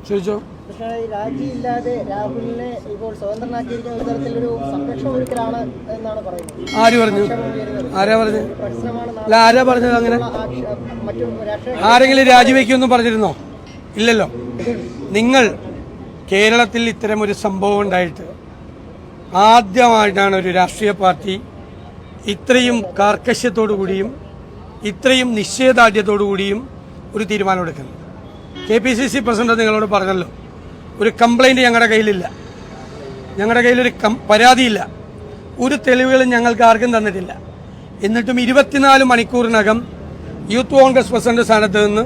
ചോദിച്ചോ. പക്ഷേ രാജിയില്ലാതെ രാഹുലിനെ ഇപ്പോൾ സ്വതന്ത്രനാക്കിയിരിക്കുന്ന ഒരു തരത്തിലൊരു സംരക്ഷണം ഒരുക്കലാണ് എന്നാണ് പറയുന്നത്. ആര് പറഞ്ഞു? ആരാ പറഞ്ഞത്? അല്ല, ആരാ പറഞ്ഞത് അങ്ങനെ? ആരെങ്കിലും രാജിവെക്കുമെന്നും പറഞ്ഞിരുന്നോ? ഇല്ലല്ലോ. നിങ്ങൾ കേരളത്തിൽ ഇത്തരം ഒരു സംഭവം ഉണ്ടായിട്ട് ആദ്യമായിട്ടാണ് ഒരു രാഷ്ട്രീയ പാർട്ടി ഇത്രയും കാർക്കശ്യത്തോടു കൂടിയും ഇത്രയും നിശ്ചയദാർഢ്യത്തോടു കൂടിയും ഒരു തീരുമാനമെടുക്കുന്നത്. KPCC പ്രസിഡന്റ് നിങ്ങളോട് പറഞ്ഞല്ലോ, ഒരു കംപ്ലൈൻറ്റ് ഞങ്ങളുടെ കയ്യിലില്ല, ഞങ്ങളുടെ കയ്യിലൊരു പരാതിയില്ല, ഒരു തെളിവുകളും ഞങ്ങൾക്ക് ആർക്കും തന്നിട്ടില്ല. എന്നിട്ടും 24 മണിക്കൂറിനകം യൂത്ത് കോൺഗ്രസ് പ്രസിഡന്റ് സ്ഥാനത്ത് നിന്ന്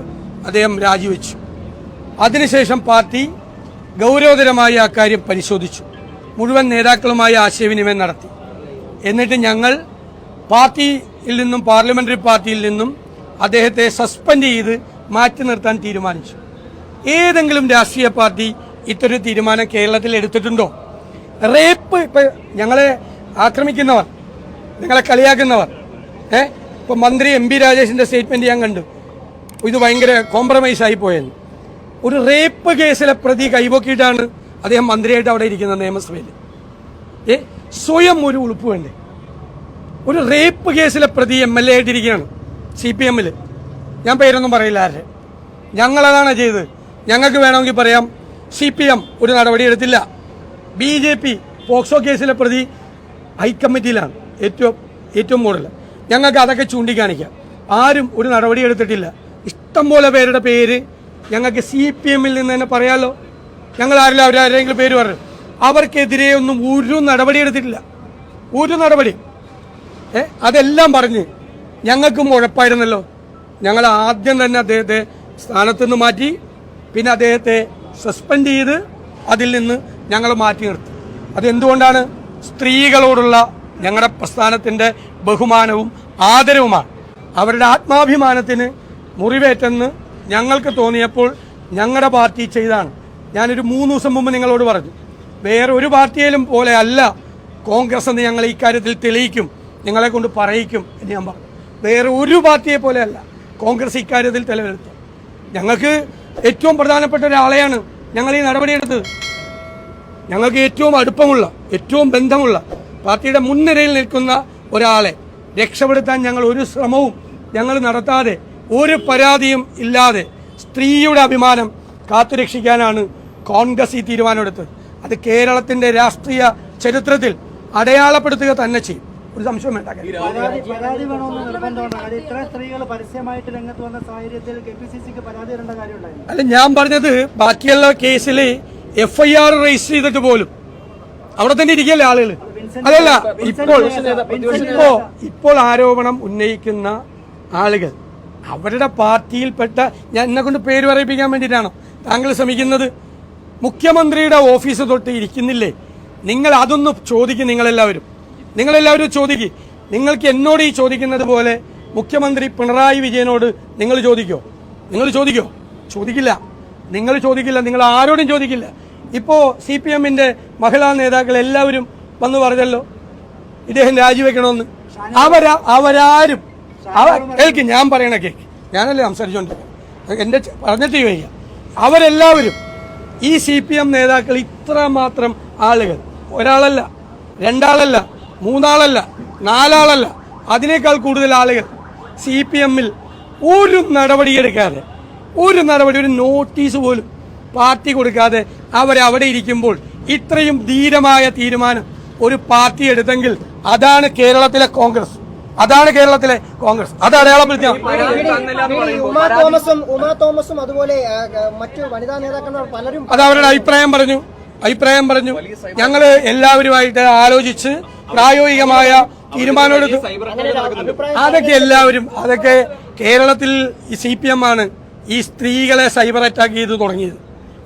അദ്ദേഹം രാജിവെച്ചു. അതിനുശേഷം പാർട്ടി ഗൗരവതരമായി ആ കാര്യം പരിശോധിച്ചു, മുഴുവൻ നേതാക്കളുമായി ആശയവിനിമയം നടത്തി. എന്നിട്ട് ഞങ്ങൾ പാർട്ടിയിൽ നിന്നും, പാർലമെന്ററി പാർട്ടിയിൽ നിന്നും അദ്ദേഹത്തെ സസ്പെൻഡ് ചെയ്ത് മാറ്റി നിർത്താൻ തീരുമാനിച്ചു. ഏതെങ്കിലും രാഷ്ട്രീയ പാർട്ടി ഇത്തരം തീരുമാനം കേരളത്തിൽ എടുത്തിട്ടുണ്ടോ? റേപ്പ്, ഇപ്പം ഞങ്ങളെ ആക്രമിക്കുന്നവർ, നിങ്ങളെ കളിയാക്കുന്നവർ, ഇപ്പം മന്ത്രി MP രാജേഷിൻ്റെ സ്റ്റേറ്റ്മെൻറ്റ് ഞാൻ കണ്ടു, ഇത് ഭയങ്കര കോംപ്രമൈസായി പോയെന്ന്. ഒരു റേപ്പ് കേസിലെ പ്രതി കൈപൊക്കിയിട്ടാണ് അദ്ദേഹം മന്ത്രിയായിട്ട് അവിടെ ഇരിക്കുന്നത് നിയമസഭയിൽ. സ്വയം ഒരു ഉളുപ്പ് വേണ്ടേ? ഒരു റേപ്പ് കേസിലെ പ്രതി MLA ആയിട്ടിരിക്കുകയാണ് CPM-ൽ. ഞാൻ പേരൊന്നും പറയില്ല ആരുടെ. ഞങ്ങളതാണ് ചെയ്തത്. ഞങ്ങൾക്ക് വേണമെങ്കിൽ പറയാം, CPM ഒരു നടപടി എടുത്തില്ല. BJP പോക്സോ കേസിലെ പ്രതി ഹൈക്കമ്മിറ്റിയിലാണ്, ഏറ്റവും കൂടുതൽ. ഞങ്ങൾക്ക് അതൊക്കെ ചൂണ്ടിക്കാണിക്കാം. ആരും ഒരു നടപടി എടുത്തിട്ടില്ല. ഇഷ്ടംപോലെ പേരുടെ പേര് ഞങ്ങൾക്ക് CPM-ൽ നിന്ന് തന്നെ പറയാമല്ലോ. ഞങ്ങൾ അവരാരെങ്കിലും പേര് പറഞ്ഞു, അവർക്കെതിരെ ഒന്നും ഒരു നടപടി എടുത്തിട്ടില്ല, ഒരു നടപടി. അതെല്ലാം പറഞ്ഞ് ഞങ്ങൾക്കും ഉഴപ്പായിരുന്നല്ലോ. ഞങ്ങൾ ആദ്യം തന്നെ അദ്ദേഹത്തെ സ്ഥാനത്ത് നിന്ന് മാറ്റി, പിന്നെ അദ്ദേഹത്തെ സസ്പെൻഡ് ചെയ്ത് അതിൽ നിന്ന് ഞങ്ങൾ മാറ്റി നിർത്തി. അതെന്തുകൊണ്ടാണ്? സ്ത്രീകളോടുള്ള ഞങ്ങളുടെ പ്രസ്ഥാനത്തിൻ്റെ ബഹുമാനവും ആദരവുമാണ്. അവരുടെ ആത്മാഭിമാനത്തിന് മുറിവേറ്റെന്ന് ഞങ്ങൾക്ക് തോന്നിയപ്പോൾ ഞങ്ങളുടെ പാർട്ടി ചെയ്താണ്. ഞാനൊരു 3 ദിവസം മുമ്പ് നിങ്ങളോട് പറഞ്ഞു, വേറെ ഒരു പാർട്ടിയിലും പോലെ അല്ല കോൺഗ്രസ് എന്ന് ഞങ്ങൾ ഇക്കാര്യത്തിൽ തെളിയിക്കും, നിങ്ങളെ കൊണ്ട് പറയിക്കും എന്ന് ഞാൻ പറഞ്ഞു. വേറെ ഒരു പാർട്ടിയെ പോലെ അല്ല കോൺഗ്രസ് ഇക്കാര്യത്തിൽ തെളിവെടുത്തു. ഞങ്ങൾക്ക് ഏറ്റവും പ്രധാനപ്പെട്ട ഒരാളെയാണ് ഞങ്ങൾ ഈ നടപടിയെടുത്തത്. ഞങ്ങൾക്ക് ഏറ്റവും അടുപ്പമുള്ള, ഏറ്റവും ബന്ധമുള്ള, പാർട്ടിയുടെ മുൻനിരയിൽ നിൽക്കുന്ന ഒരാളെ രക്ഷപ്പെടുത്താൻ ഞങ്ങൾ ഒരു ശ്രമവും ഞങ്ങൾ നടത്താതെ, ഒരു പരാതിയും ഇല്ലാതെ സ്ത്രീയുടെ അഭിമാനം കാത്തുരക്ഷിക്കാനാണ് കോൺഗ്രസ് ഈ തീരുമാനമെടുത്തത്. അത് കേരളത്തിൻ്റെ രാഷ്ട്രീയ ചരിത്രത്തിൽ അടയാളപ്പെടുത്തുക തന്നെ ചെയ്യും, ഒരു സംശയം വേണ്ട. അല്ല, ഞാൻ പറഞ്ഞത് ബാക്കിയുള്ള കേസിൽ FIR രജിസ്റ്റർ ചെയ്തിട്ട് പോലും അവിടെ തന്നെ ഇരിക്കല്ലേ ആളുകൾ. അതല്ല, ഇപ്പോൾ ആരോപണം ഉന്നയിക്കുന്ന ആളുകൾ അവരുടെ പാർട്ടിയിൽപ്പെട്ട, ഞാൻ എന്നെ കൊണ്ട് പേര് പറയിപ്പിക്കാൻ വേണ്ടിയിട്ടാണോ താങ്കൾ ശ്രമിക്കുന്നത്? മുഖ്യമന്ത്രിയുടെ ഓഫീസ് തൊട്ട് ഇരിക്കുന്നില്ലേ? നിങ്ങൾ അതൊന്ന് ചോദിക്കും. നിങ്ങളെല്ലാവരും ചോദിക്കും. നിങ്ങൾക്ക് എന്നോട് ഈ ചോദിക്കുന്നത് പോലെ മുഖ്യമന്ത്രി പിണറായി വിജയനോട് നിങ്ങൾ ചോദിക്കില്ല. നിങ്ങൾ ആരോടും ചോദിക്കില്ല. ഇപ്പോൾ CPM-ന്റെ മഹിളാ നേതാക്കൾ എല്ലാവരും വന്ന് പറഞ്ഞല്ലോ ഇദ്ദേഹം രാജിവെക്കണമെന്ന്. അവരാരും കേൾക്ക്, ഞാൻ പറയണ കേൾക്ക്, ഞാനല്ലേ സംസാരിച്ചോണ്ടിരിക്കുക, എൻ്റെ പറഞ്ഞിട്ട് വയ്യ. അവരെല്ലാവരും ഈ CPM നേതാക്കൾ ഇത്രമാത്രം ആളുകൾ, ഒരാളല്ല, രണ്ടാളല്ല, മൂന്നാളല്ല, നാലാളല്ല, അതിനേക്കാൾ കൂടുതൽ ആളുകൾ CPM-ൽ ഒരു നടപടിയെടുക്കാതെ, ഒരു നോട്ടീസ് പോലും പാർട്ടി കൊടുക്കാതെ അവരവിടെ ഇരിക്കുമ്പോൾ ഇത്രയും ധീരമായ തീരുമാനം ഒരു പാർട്ടി എടുത്തെങ്കിൽ അതാണ് കേരളത്തിലെ കോൺഗ്രസ്. അത് അടയാളപ്പെടുത്തിയ ഉമാ തോമസും അതുപോലെ മറ്റു വനിതാ നേതാക്കൾ പലരും അതവരുടെ അഭിപ്രായം പറഞ്ഞു. ഞങ്ങൾ എല്ലാവരുമായിട്ട് ആലോചിച്ച് പ്രായോഗികമായ തീരുമാനമെടുത്തു. അതൊക്കെ കേരളത്തിൽ ഈ CPM ആണ് ഈ സ്ത്രീകളെ സൈബർ അറ്റാക്ക് ചെയ്ത് തുടങ്ങിയത്,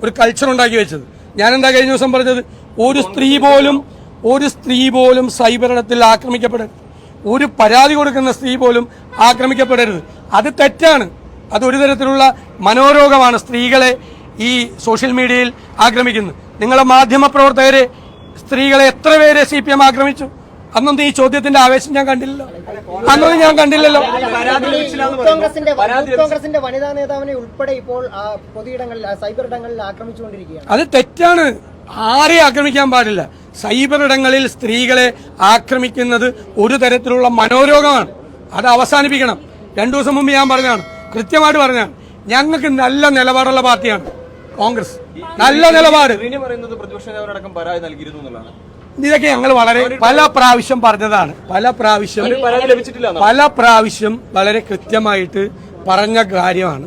ഒരു കൾച്ചർ ഉണ്ടാക്കി വെച്ചത്. ഞാനെന്താ കഴിഞ്ഞ ദിവസം പറഞ്ഞത്? ഒരു സ്ത്രീ പോലും സൈബർ ഇടത്തിൽ ആക്രമിക്കപ്പെടരുത്, ഒരു പരാതി കൊടുക്കുന്ന സ്ത്രീ പോലും ആക്രമിക്കപ്പെടരുത്. അത് തെറ്റാണ്. അതൊരു തരത്തിലുള്ള മനോരോഗമാണ് സ്ത്രീകളെ ഈ സോഷ്യൽ മീഡിയയിൽ ആക്രമിക്കുന്നത്. നിങ്ങളെ മാധ്യമ പ്രവർത്തകരെ, സ്ത്രീകളെ എത്ര പേരെ CPM ആക്രമിച്ചു? അന്നൊന്നും ഈ ചോദ്യത്തിന്റെ ആവേശം ഞാൻ കണ്ടില്ലല്ലോ. അന്നൊന്നും ഞാൻ കണ്ടില്ലല്ലോ. കോൺഗ്രസിന്റെ വനിതാ നേതാവിനെ ഉൾപ്പെടെ ഇപ്പോൾ പൊതുയിടങ്ങളിൽ സൈബർ ഇടങ്ങളിൽ ആക്രമിച്ചുകൊണ്ടിരിക്കുകയാണ്. അത് തെറ്റാണ്. ആരെയും ആക്രമിക്കാൻ പാടില്ല. സൈബർ ഇടങ്ങളിൽ സ്ത്രീകളെ ആക്രമിക്കുന്നത് ഒരു തരത്തിലുള്ള മനോരോഗമാണ്. അത് അവസാനിപ്പിക്കണം. 2 ദിവസം മുമ്പ് ഞാൻ പറഞ്ഞതാണ്, കൃത്യമായിട്ട് പറഞ്ഞാണ്. ഞങ്ങൾക്ക് നല്ല നിലപാടുള്ള പാർട്ടിയാണ് കോൺഗ്രസ്. നല്ല നിലപാട്. പ്രതിപക്ഷ നേതാവിനടക്കം പരാതി നൽകിയിരുന്നു എന്നുള്ളതാണ്. ഇതൊക്കെ ഞങ്ങൾ വളരെ പല പ്രാവശ്യം പറഞ്ഞതാണ്. പല പ്രാവശ്യം വളരെ കൃത്യമായിട്ട് പറഞ്ഞ കാര്യമാണ്.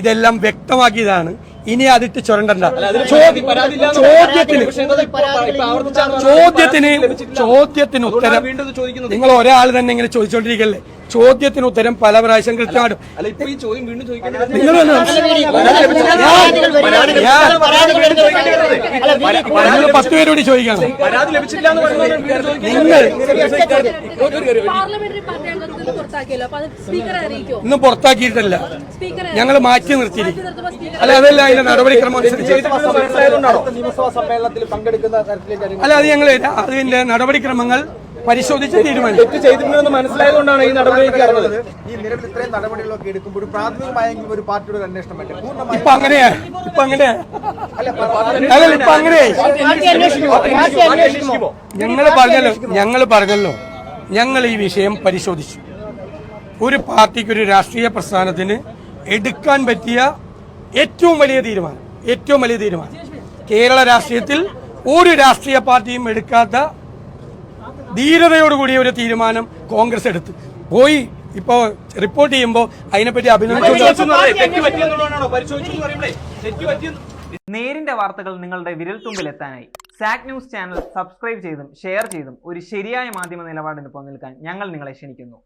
ഇതെല്ലാം വ്യക്തമാക്കിയതാണ്. ഇനി അതിട്ട് ചുരണ്ടണ്ട. ചോദ്യത്തിന് ഉത്തരം നിങ്ങൾ ഒരാൾ തന്നെ ഇങ്ങനെ ചോദിച്ചോണ്ടിരിക്കല്ലേ. ചോദ്യത്തിന് ഉത്തരം പല പ്രാവശ്യം കൃത്യമായിട്ട് നിങ്ങൾ 10 പേരോട് ചോദിക്കണം. നിങ്ങൾ ഇന്നും പുറത്താക്കിയിട്ടില്ല, ഞങ്ങൾ മാറ്റി നിർത്തിയിരിക്കും. അല്ല, അതല്ല അതിന്റെ നടപടിക്രമം അനുസരിച്ച്. നിയമസഭാ സമ്മേളനത്തിൽ പങ്കെടുക്കുന്ന തരത്തിലേക്ക് അല്ല, അത് ഞങ്ങൾ അതിന്റെ നടപടിക്രമങ്ങൾ പരിശോധിച്ച് തീരുമാനിക്കും. തെറ്റ് ചെയ്തിട്ടുണ്ടെന്ന് മനസ്സിലായതുകൊണ്ടാണ് ഈ നടപടിയിലേക്ക് ഇറങ്ങുന്നത്. ഈ നിലവിൽ ഇത്രയും നടപടികളൊക്കെ എടുക്കുമ്പോൾ പ്രാഥമികമായെങ്കിലും ഒരു പാർട്ടിയുടെ ഒരു അന്വേഷണം വേണ്ടേ? പൂർണ്ണമായും ഇപ്പൊ അങ്ങനെയാ. അല്ലല്ല, ഇപ്പൊ അങ്ങനെയായി. ഞങ്ങൾ പറഞ്ഞല്ലോ ഞങ്ങൾ ഈ വിഷയം പരിശോധിച്ചു. ഒരു പാർട്ടിക്ക്, ഒരു രാഷ്ട്രീയ പ്രസ്ഥാനത്തിന് എടുക്കാൻ പറ്റിയ ഏറ്റവും വലിയ തീരുമാനം കേരള രാഷ്ട്രീയത്തിൽ ഒരു രാഷ്ട്രീയ പാർട്ടിയും എടുക്കാത്ത ധീരതയോടുകൂടിയ ഒരു തീരുമാനം കോൺഗ്രസ് എടുത്ത് പോയി. ഇപ്പോ റിപ്പോർട്ട് ചെയ്യുമ്പോൾ അതിനെപ്പറ്റി അഭിനന്ദിച്ചു. നേരിന്റെ വാർത്തകൾ നിങ്ങളുടെ വിരൽത്തുമ്പിൽ എത്താനായി സാക് ന്യൂസ് ചാനൽ സബ്സ്ക്രൈബ് ചെയ്തും ഷെയർ ചെയ്തും ഒരു ശരിയായ മാധ്യമ നിലപാടിന് പോകാൻ ഞങ്ങൾ നിങ്ങളെ ക്ഷണിക്കുന്നു.